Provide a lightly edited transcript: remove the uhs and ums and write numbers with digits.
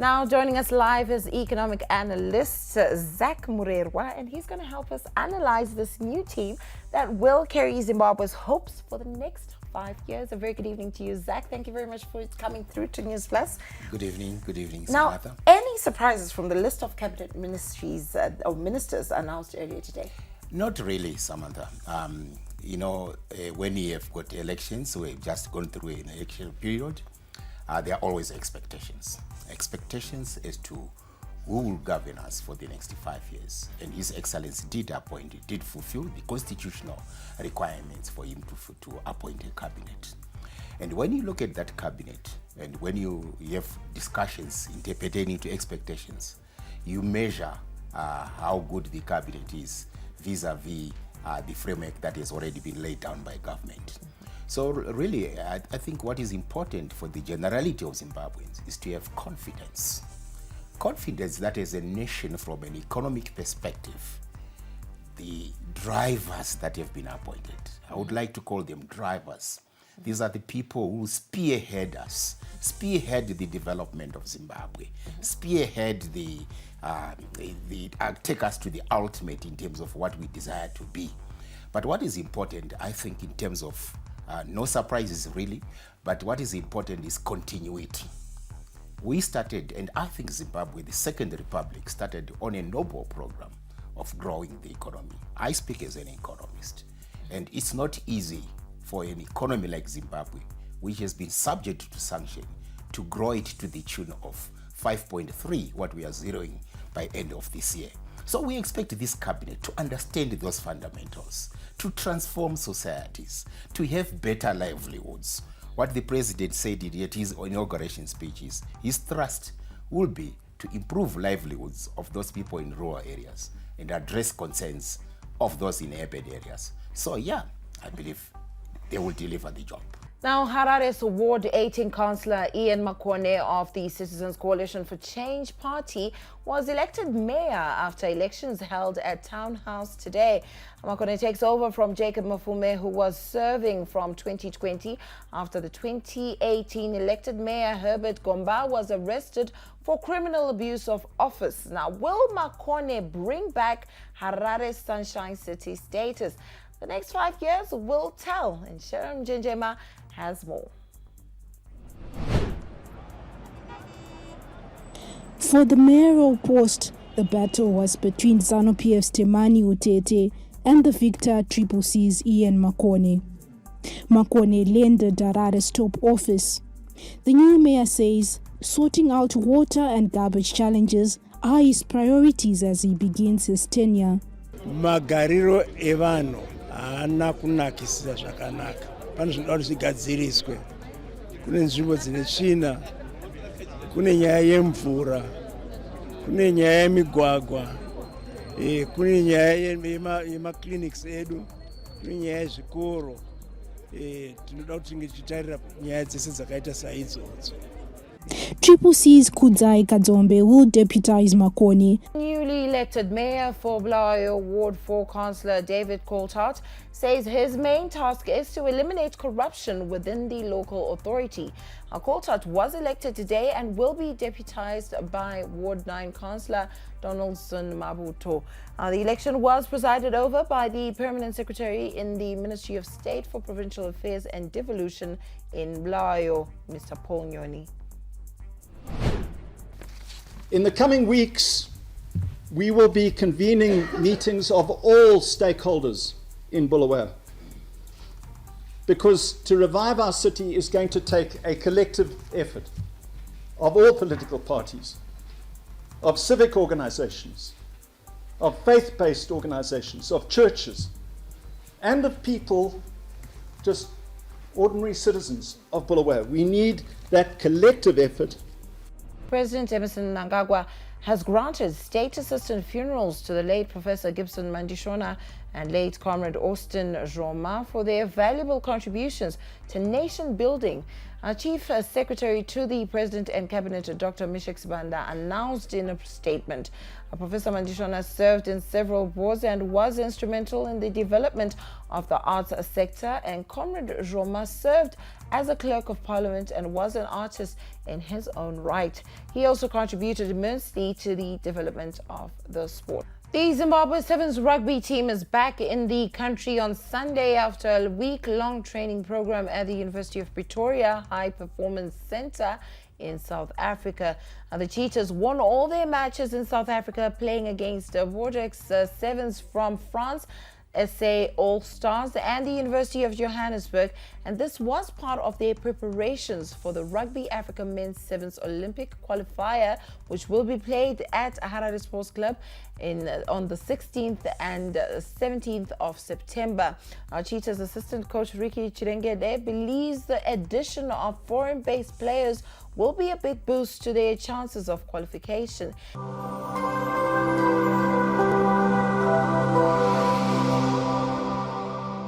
Now joining us live is economic analyst Zach Murerwa, and he's going to help us analyze this new team that will carry Zimbabwe's hopes for the next 5 years. A very good evening to you, Zach. Thank you very much for coming through to News Plus. Good evening, Now, Samantha. any surprises from the list of cabinet ministries or ministers announced earlier today? Not really, Samantha. When you have got elections, we've just gone through an election period, there are always expectations. Expectations as to who will govern us for the next 5 years. And His Excellency did fulfill the constitutional requirements for him to appoint a cabinet. And when you look at that cabinet, and when you have discussions pertaining to expectations, you measure how good the cabinet is vis-a-vis the framework that has already been laid down by government. So really, I think what is important for the generality of Zimbabweans is to have confidence. Confidence that as a nation, from an economic perspective, the drivers that have been appointed, I would like to call them drivers. These are the people who spearhead us, spearhead the development of Zimbabwe, spearhead take us to the ultimate in terms of what we desire to be. But what is important, I think, in terms of no surprises really, but what is important is continuity. We started, and I think Zimbabwe, the Second Republic, started on a noble program of growing the economy. I speak as an economist, and it's not easy for an economy like Zimbabwe, which has been subject to sanction, to grow it to the tune of 5.3, what we are zeroing by end of this year. So we expect this cabinet to understand those fundamentals, to transform societies, to have better livelihoods. What the president said in his inauguration speech is his thrust will be to improve livelihoods of those people in rural areas and address concerns of those in urban areas. So yeah, I believe they will deliver the job. Now, Harare's Ward 18 Councillor Ian Makone of the Citizens Coalition for Change Party was elected mayor after elections held at Town House today. Makone takes over from Jacob Mafume, who was serving from 2020 after the 2018 elected mayor Herbert Gomba was arrested for criminal abuse of office. Now, will Makone bring back Harare's Sunshine City status? The next 5 years will tell, and Sharon Jenjema has more. For the mayoral post, the battle was between ZANU-PF's Temani Utete and the victor Triple C's Ian Makone. Makone landed Harare's top office. The new mayor says sorting out water and garbage challenges are his priorities as he begins his tenure. Magariro evano haana kunakisisa zvakanaka. Pane zvinoda kuti zvigadziriswe. Kune nzvimbo dzine tsvina, kune nyaya yemvura, kune nyaya yemigwagwa, kune nyaya yemaclinics edu, kune nyaya yezvikoro. Tinoda kuti tinge tichitarira nyaya dzese dzakaita saidzodzo. Triple C's Kudzai Kadzombe will deputize Makone. Newly elected mayor for Bulawayo Ward 4 Councillor David Coulthard says his main task is to eliminate corruption within the local authority. Coulthard was elected today and will be deputized by Ward 9 Councillor Donaldson Mabuto. The election was presided over by the Permanent Secretary in the Ministry of State for Provincial Affairs and Devolution in Bulawayo, Mr. Paul Nyoni. In the coming weeks, we will be convening meetings of all stakeholders in Bulawayo, because to revive our city is going to take a collective effort of all political parties, of civic organizations, of faith-based organizations, of churches, and of people, just ordinary citizens of Bulawayo. We need that collective effort. President Emmerson Mnangagwa has granted state assistant funerals to the late Professor Gibson Mandishona and late Comrade Austin Roma for their valuable contributions to nation building. Our Chief Secretary to the President and Cabinet, Dr. Mishek Sibanda, announced in a statement, Professor Mandishona served in several boards and was instrumental in the development of the arts sector, and Comrade Roma served as a Clerk of Parliament and was an artist in his own right. He also contributed immensely to the development of the sport. The Zimbabwe Sevens rugby team is back in the country on Sunday after a week-long training program at the University of Pretoria High Performance Centre in South Africa. The Cheetahs won all their matches in South Africa, playing against Vortex Sevens from France, SA All-Stars and the University of Johannesburg, and this was part of their preparations for the Rugby Africa Men's Sevens Olympic qualifier, which will be played at HRS Sports Club on the 16th and 17th of September. Our Cheetahs assistant coach Ricky Chirengede believes the addition of foreign-based players will be a big boost to their chances of qualification.